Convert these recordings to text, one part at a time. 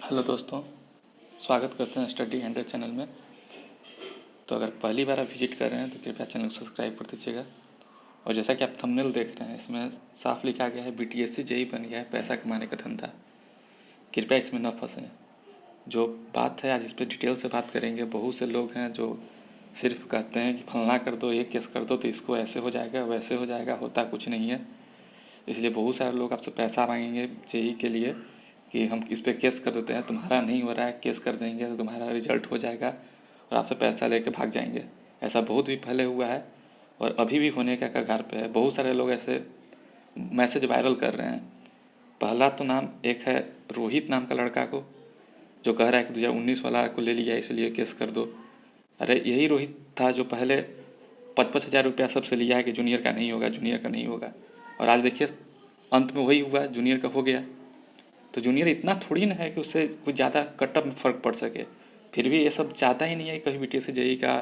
Hello दोस्तों, स्वागत करते हैं स्टडी 100 चैनल में। तो अगर पहली बार आप विजिट कर रहे हैं तो कृपया चैनल को सब्सक्राइब कर दीजिएगा। और जैसा कि आप थंबनेल देख रहे हैं, इसमें साफ लिखा गया है बीटीएससी जेईई बन गया है पैसा कमाने का धंधा। कृपया इसमें न फंसें। जो बात है आज इस पर डिटेल से बात करेंगे। बहुत से लोग हैं जो सिर्फ कहते हैं कि फलना कर दो, ये केस कर दो तो इसको ऐसे हो जाएगा वैसे हो जाएगा, होता कुछ नहीं है। इसलिए बहुत सारे लोग आपसे पैसा मांगेंगे जेईई के लिए कि हम इस पर केस कर देते हैं, तुम्हारा नहीं हो रहा है, केस कर देंगे तो तुम्हारा रिजल्ट हो जाएगा, और आपसे पैसा लेके भाग जाएंगे। ऐसा बहुत भी पहले हुआ है और अभी भी होने का कगार पे है। बहुत सारे लोग ऐसे मैसेज वायरल कर रहे हैं। पहला तो नाम एक है रोहित नाम का लड़का को, जो कह रहा है कि 2019 वाला को ले लिया इसलिए केस कर दो। अरे यही रोहित था जो पहले 55,000 रुपया सबसे लिया है कि जूनियर का नहीं होगा, जूनियर का नहीं होगा, और आज देखिए अंत में वही हुआ, जूनियर का हो गया। तो जूनियर इतना थोड़ी ना है कि उससे कुछ ज़्यादा कटअप में फ़र्क पड़ सके। फिर भी ये सब चाहता ही नहीं है कि कभी बीटीएस जेईई का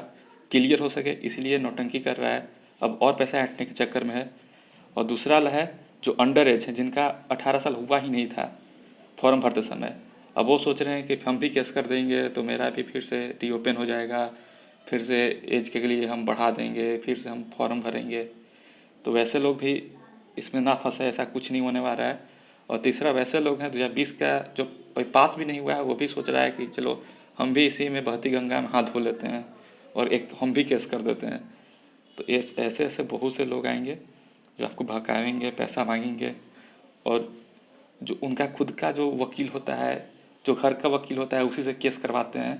क्लियर हो सके, इसलिए नौटंकी कर रहा है, अब और पैसा ऐंठने के चक्कर में है। और दूसरा है जो अंडर एज है, जिनका 18 साल हुआ ही नहीं था फॉर्म भरते समय, अब वो सोच रहे हैं कि हम भी केस कर देंगे तो मेरा भी फिर से रीओपन हो जाएगा, फिर से एज के लिए हम बढ़ा देंगे, फिर से हम फॉर्म भरेंगे। तो वैसे लोग भी इसमें ना फंसे, ऐसा कुछ नहीं होने वाला है। और तीसरा वैसे लोग हैं 2020 का जो कोई पास भी नहीं हुआ है, वो भी सोच रहा है कि चलो हम भी इसी में बहती गंगा में हाथ धो लेते हैं और एक हम भी केस कर देते हैं। तो ऐसे ऐसे बहुत से लोग आएंगे जो आपको भड़काएंगे, पैसा मांगेंगे, और जो उनका खुद का जो वकील होता है, जो घर का वकील होता है, उसी से केस करवाते हैं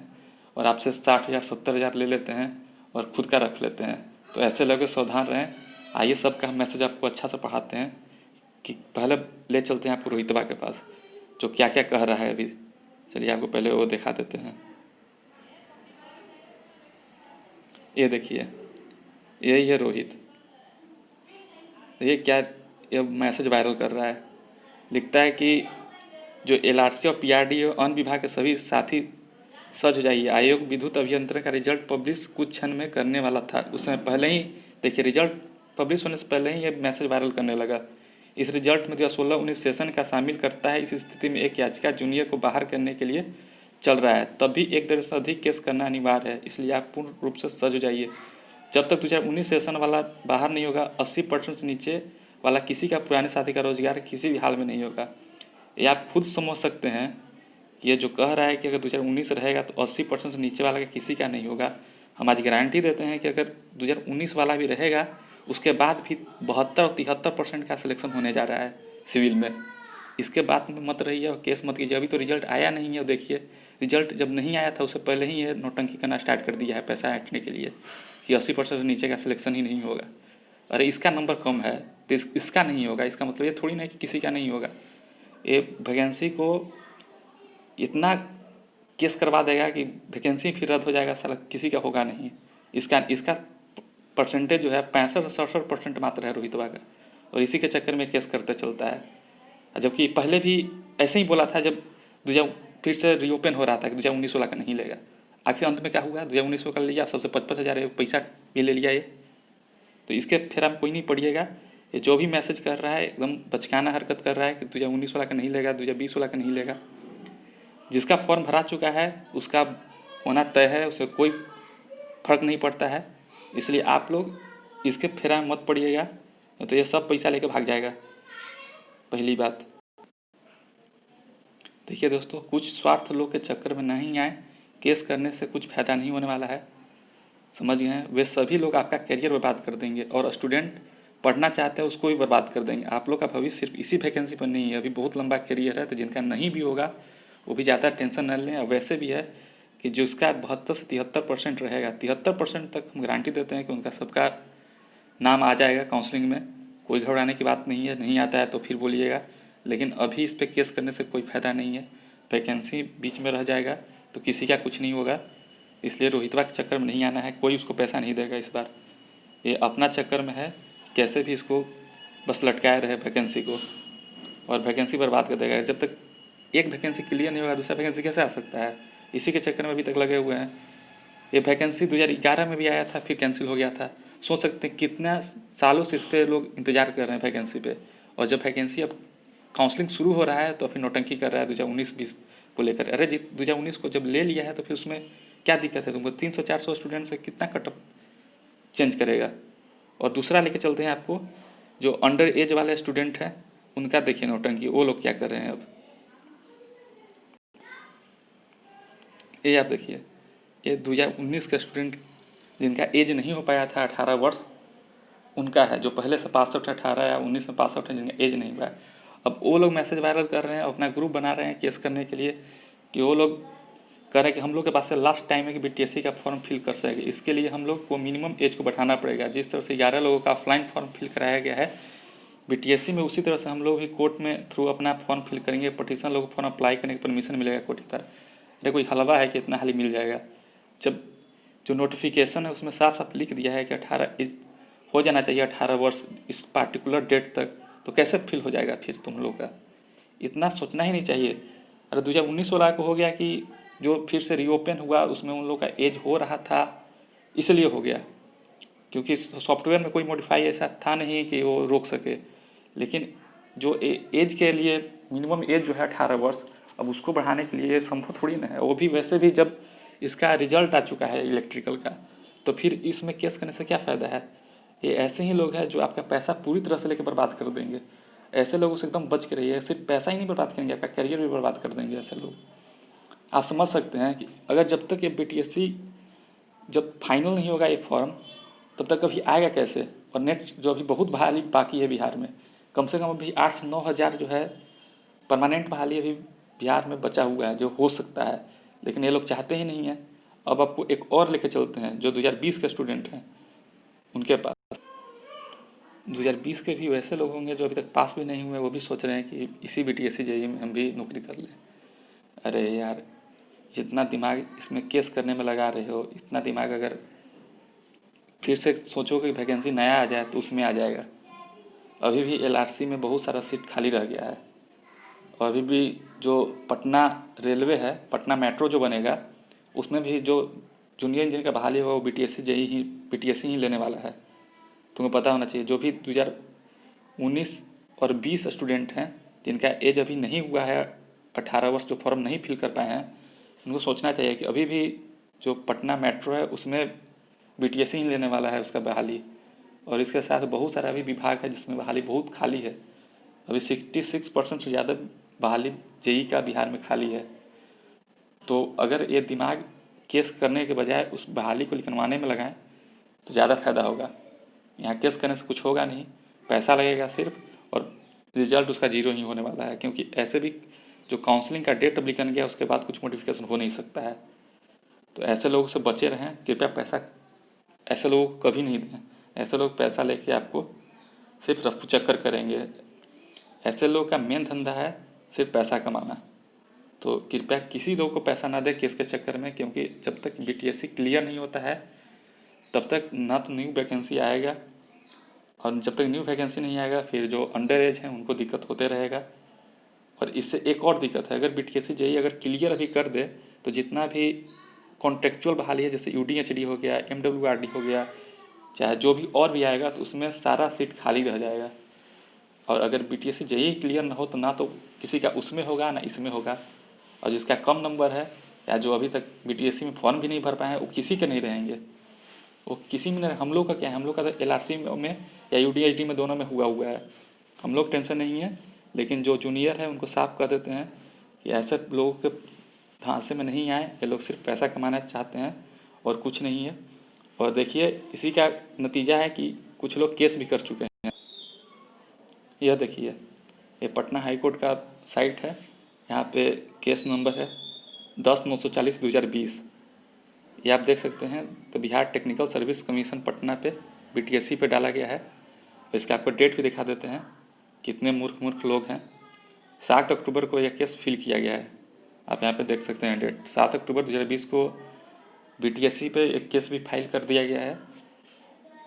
और आपसे 60,000 70,000 ले लेते हैं और खुद का रख लेते हैं। तो ऐसे लोगों से सावधान रहें। आइए सबका हम मैसेज आपको अच्छा से पढ़ाते हैं कि पहले ले चलते हैं आपको रोहितबा के पास, जो क्या क्या कह रहा है अभी। चलिए आपको पहले वो दिखा देते हैं। ये देखिए, यही है रोहित। ये क्या, ये मैसेज वायरल कर रहा है। लिखता है कि जो एलआरसी और पीआरडी और अन्य विभाग के सभी साथी सज जाइए, आयोग विद्युत अभियंत्रण का रिजल्ट पब्लिश कुछ क्षण में करने वाला था। उसमें पहले ही देखिए, रिजल्ट पब्लिश होने से पहले ही ये मैसेज वायरल करने लगा। इस रिजल्ट में 2016-19 सेशन का शामिल करता है। इस स्थिति में एक याचिका जूनियर को बाहर करने के लिए चल रहा है, तब भी एक दर्जन से अधिक केस करना अनिवार्य है, इसलिए आप पूर्ण रूप से सज जाइए। जब तक 2019 सेशन वाला बाहर नहीं होगा, 80% से नीचे वाला किसी का पुराने साथी का रोजगार किसी भी हाल में नहीं होगा। ये आप खुद समझ सकते हैं। ये जो कह रहा है कि अगर 2019 रहेगा तो 80% से नीचे वाला का किसी का नहीं होगा। हम आज गारंटी देते हैं कि अगर 2019 वाला भी रहेगा, उसके बाद भी 72 और 73% का सिलेक्शन होने जा रहा है सिविल में। इसके बाद में मत रहिए और केस मत कीजिए। अभी तो रिजल्ट आया नहीं है, देखिए रिजल्ट जब नहीं आया था उससे पहले ही ये नौटंकी करना स्टार्ट कर दिया है पैसा ऐंठने के लिए कि 80% से नीचे का सिलेक्शन ही नहीं होगा। अरे इसका नंबर कम है तो इसका नहीं होगा, इसका मतलब ये थोड़ी ना कि किसी का नहीं होगा। ये वैकेंसी को इतना केस करवा देगा कि वैकेंसी फिर रद्द हो जाएगा, साला किसी का होगा नहीं। इसका इसका परसेंटेज जो है 65-67% मात्र है रोहितवा का, और इसी के चक्कर में केस करते चलता है। जबकि पहले भी ऐसे ही बोला था जब 2000 फिर से रीओपन हो रहा था कि 2019 वाला का नहीं लेगा। आखिर अंत में क्या हुआ, 2019 का लिया, सबसे 55,000 पैसा भी ले लिया ये। तो इसके फेरा में कोई नहीं पड़िएगा। ये जो भी मैसेज कर रहा है एकदम बचकाना हरकत कर रहा है कि 2019 वाला का नहीं लेगा, 2020 वाला का नहीं लेगा। जिसका फॉर्म भरा चुका है उसका होना तय है, उससे कोई फर्क नहीं पड़ता है। इसलिए आप लोग इसके फेरा में मत पड़िएगा, तो ये सब पैसा लेके भाग जाएगा। पहली बात देखिए दोस्तों, कुछ स्वार्थ लोग के चक्कर में नहीं आए। केस करने से कुछ फ़ायदा नहीं होने वाला है, समझ गए हैं। वे सभी लोग आपका करियर बर्बाद कर देंगे, और स्टूडेंट पढ़ना चाहते हैं उसको भी बर्बाद कर देंगे। आप लोग का भविष्य सिर्फ इसी वैकेंसी पर नहीं है, अभी बहुत लंबा करियर है। तो जिनका नहीं भी होगा वो भी ज़्यादा टेंशन न लें। और वैसे भी है कि जिसका 72 से 73% रहेगा, 73% तक हम गारंटी देते हैं कि उनका सबका नाम आ जाएगा काउंसलिंग में। कोई घबराने की बात नहीं है, नहीं आता है तो फिर बोलिएगा। लेकिन अभी इस पर केस करने से कोई फ़ायदा नहीं है, वैकेंसी बीच में रह जाएगा तो किसी का कुछ नहीं होगा। इसलिए रोहितवा के चक्कर में नहीं आना है, कोई उसको पैसा नहीं देगा इस बार। ये अपना चक्कर में है, कैसे भी इसको बस लटकाए रहे वैकेंसी को, और वैकेंसी बर्बाद कर देगा। जब तक एक वैकेंसी क्लियर नहीं होगा दूसरा वैकेंसी कैसे आ सकता है, इसी के चक्कर में अभी तक लगे हुए हैं। ये वैकेंसी 2011 में भी आया था, फिर कैंसिल हो गया था। सोच सकते हैं कितना सालों से इस पर लोग इंतजार कर रहे हैं वैकेंसी पे, और जब वैकेंसी अब काउंसलिंग शुरू हो रहा है तो फिर नौटंकी कर रहा है 2019-20 को लेकर। अरे जी 2019 को जब ले लिया है तो फिर उसमें क्या दिक्कत है तुमको? 300-400 स्टूडेंट से कितना कट ऑफ चेंज करेगा? और दूसरा लेके चलते हैं आपको, जो अंडर एज वाले स्टूडेंट हैं उनका देखिए नौटंकी, वो लोग क्या कर रहे हैं अब। ये आप देखिए, ये 2019 का स्टूडेंट जिनका एज नहीं हो पाया था 18 वर्ष, उनका है, जो पहले से पास आउट है 18 या 19 में पास आउट है, जिनका एज नहीं हुआ है। अब वो लोग मैसेज वायरल कर रहे हैं, अपना ग्रुप बना रहे हैं केस करने के लिए, कि वो लोग कह रहे हैं कि हम लोग के पास से लास्ट टाइम है कि बीटीएससी का फॉर्म फिल कर सकेंगे। इसके लिए हम लोग को मिनिमम एज को बढ़ाना पड़ेगा। जिस तरह से 11 लोगों का ऑफलाइन फॉर्म फिल कराया गया है बीटीएससी में, उसी तरह से हम लोग भी कोर्ट में थ्रू अपना फॉर्म फिल करेंगे। पटिशन लोग फॉर्म अप्लाई करने की परमिशन मिलेगा कोर्ट की तरफ। अरे कोई हलवा है कि इतना हाली मिल जाएगा? जब जो नोटिफिकेशन है उसमें साफ साफ लिख दिया है कि 18 एज हो जाना चाहिए, 18 वर्ष इस पार्टिकुलर डेट तक, तो कैसे फिल हो जाएगा फिर तुम लोग का? इतना सोचना ही नहीं चाहिए। अरे 2019 वाला को हो गया कि जो फिर से रीओपन हुआ उसमें उन लोग का एज हो रहा था इसलिए हो गया, क्योंकि सॉफ्टवेयर में कोई मॉडिफाई ऐसा था नहीं कि वो रोक सके। लेकिन जो एज के लिए मिनिमम एज जो है 18 वर्ष, अब उसको बढ़ाने के लिए संभव थोड़ी ना है। वो भी वैसे भी जब इसका रिजल्ट आ चुका है इलेक्ट्रिकल का, तो फिर इसमें केस करने से क्या फ़ायदा है? ये ऐसे ही लोग हैं जो आपका पैसा पूरी तरह से लेकर बर्बाद कर देंगे। ऐसे लोगों से एकदम बच के रहिए। सिर्फ पैसा ही नहीं बर्बाद करेंगे, आपका करियर भी बर्बाद कर देंगे ऐसे लोग। आप समझ सकते हैं कि अगर जब तक ये बीटीएससी जब फाइनल नहीं होगा ये फॉर्म, तब तक अभी आएगा कैसे? और नेक्स्ट जो अभी बहुत बहाली बाकी है बिहार में, कम से कम अभी 8 से 9 हज़ार जो है परमानेंट बहाली अभी बिहार में बचा हुआ है जो हो सकता है, लेकिन ये लोग चाहते ही नहीं है। अब आपको एक और लेके चलते हैं जो 2020 के स्टूडेंट हैं, उनके पास 2020 के भी वैसे लोग होंगे जो अभी तक पास भी नहीं हुए, वो भी सोच रहे हैं कि इसी बीटीएससी जेईई में हम भी नौकरी कर लें। अरे यार, जितना दिमाग इसमें केस करने में लगा रहे हो, इतना दिमाग अगर फिर से सोचो कि वैकेंसी नया आ जाए तो उसमें आ जाएगा। अभी भी एलआरसी में बहुत सारा सीट खाली रह गया है। और अभी भी जो पटना रेलवे है, पटना मेट्रो जो बनेगा, उसमें भी जो जूनियर इंजीनियर का बहाली होगा वो बीटीएससी ही लेने वाला है। तुम्हें पता होना चाहिए। जो भी 2019 और 20 स्टूडेंट हैं जिनका एज अभी नहीं हुआ है 18 वर्ष, जो फॉर्म नहीं फिल कर पाए हैं, उनको सोचना चाहिए कि अभी भी जो पटना मेट्रो है उसमें बीटीएससी ही लेने वाला है उसका बहाली। और इसके साथ बहुत सारा भी विभाग है जिसमें बहाली बहुत खाली है। अभी 66% से ज़्यादा बहाली जेईई का बिहार में खाली है। तो अगर ये दिमाग केस करने के बजाय उस बहाली को निकलवाने में लगाएं तो ज़्यादा फायदा होगा। यहाँ केस करने से कुछ होगा नहीं, पैसा लगेगा सिर्फ, और रिजल्ट उसका जीरो ही होने वाला है। क्योंकि ऐसे भी जो काउंसलिंग का डेट अभी निकल गया उसके बाद कुछ मॉडिफिकेशन हो नहीं सकता है। तो ऐसे लोगों से बचे रहें कृपया। पैसा ऐसे लोगों को कभी नहीं दें। ऐसे लोग पैसा लेके आपको सिर्फ रफू चक्कर करेंगे। ऐसे लोगों का मेन धंधा है सिर्फ पैसा कमाना। तो कृपया किसी लोग को पैसा ना दे केस के चक्कर में, क्योंकि जब तक बीटीएससी क्लियर नहीं होता है तब तक ना तो न्यू वैकेंसी आएगा, और जब तक न्यू वैकेंसी नहीं आएगा फिर जो अंडर एज हैं उनको दिक्कत होते रहेगा। और इससे एक और दिक्कत है, अगर बीटीएससी जेईई अगर क्लियर अभी कर दे तो जितना भी कॉन्ट्रेक्चुअल बहाली है, जैसे यूडीएचडी हो गया, एमडब्ल्यूआरडी हो गया, चाहे जो भी और भी आएगा, तो उसमें सारा सीट खाली रह जाएगा। और अगर बीटीएससी जेईई क्लियर ना हो तो ना तो किसी का उसमें होगा ना इसमें होगा। और जिसका कम नंबर है या जो अभी तक बीटीएससी में फॉर्म भी नहीं भर पाए हैं वो किसी के नहीं रहेंगे। वो किसी में नहीं। हम लोग का क्या है, हम लोग का तो एलआरसी में या यूडीएचडी में दोनों में हुआ है। हम लोग टेंशन नहीं है। लेकिन जो जूनियर है उनको साफ कर देते हैं कि ऐसे लोगों के धांसे में नहीं आए, ये लोग सिर्फ पैसा कमाना चाहते हैं और कुछ नहीं है। और देखिए इसी का नतीजा है कि कुछ लोग केस भी कर चुके हैं। यह देखिए, ये पटना हाई कोर्ट का साइट है, यहाँ पे केस नंबर है 10/940/2020। ये आप देख सकते हैं। तो Bihar technical service commission Patna पे बीटीएससी पे डाला गया है। तो इसका आपको डेट भी दिखा देते हैं, कितने मूर्ख लोग हैं। 7 अक्टूबर को यह केस फिल किया गया है। आप यहाँ पे देख सकते हैं डेट, 7 अक्टूबर 2020 को बीटीएससी पे एक केस भी फाइल कर दिया गया है।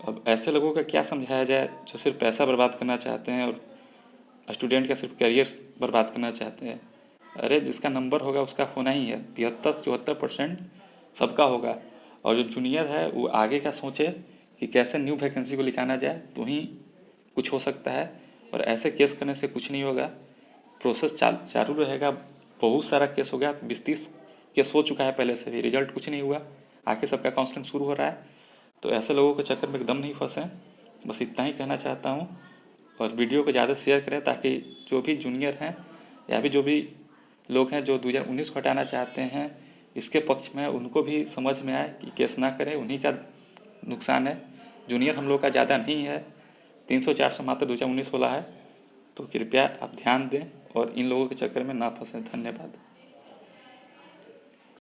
अब ऐसे लोगों का क्या समझाया जाए जो सिर्फ पैसा बर्बाद करना चाहते हैं और स्टूडेंट का सिर्फ करियर बर्बाद करना चाहते हैं। अरे जिसका नंबर होगा उसका होना ही है, 73-74% सबका होगा। और जो जूनियर है वो आगे का सोचे कि कैसे न्यू वैकेंसी को निकाला जाए तो ही कुछ हो सकता है। और ऐसे केस करने से कुछ नहीं होगा। प्रोसेस चालू रहेगा बहुत सारा केस हो गया, 20-30 केस हो चुका है पहले से भी, रिजल्ट कुछ नहीं हुआ, आके सबका काउंसलिंग शुरू हो रहा है। तो ऐसे लोगों के चक्कर में एकदम नहीं फंसें, बस इतना ही कहना चाहता हूँ। और वीडियो को ज़्यादा शेयर करें ताकि जो भी जूनियर हैं या भी जो भी लोग हैं जो 2019 को हटाना चाहते हैं इसके पक्ष में, उनको भी समझ में आए कि केस ना करें, उन्हीं का नुकसान है। जूनियर हम लोग का ज़्यादा नहीं है, 300-400 मात्र 2019 वाला है। तो कृपया आप ध्यान दें और इन लोगों के चक्कर में ना फंसें। धन्यवाद।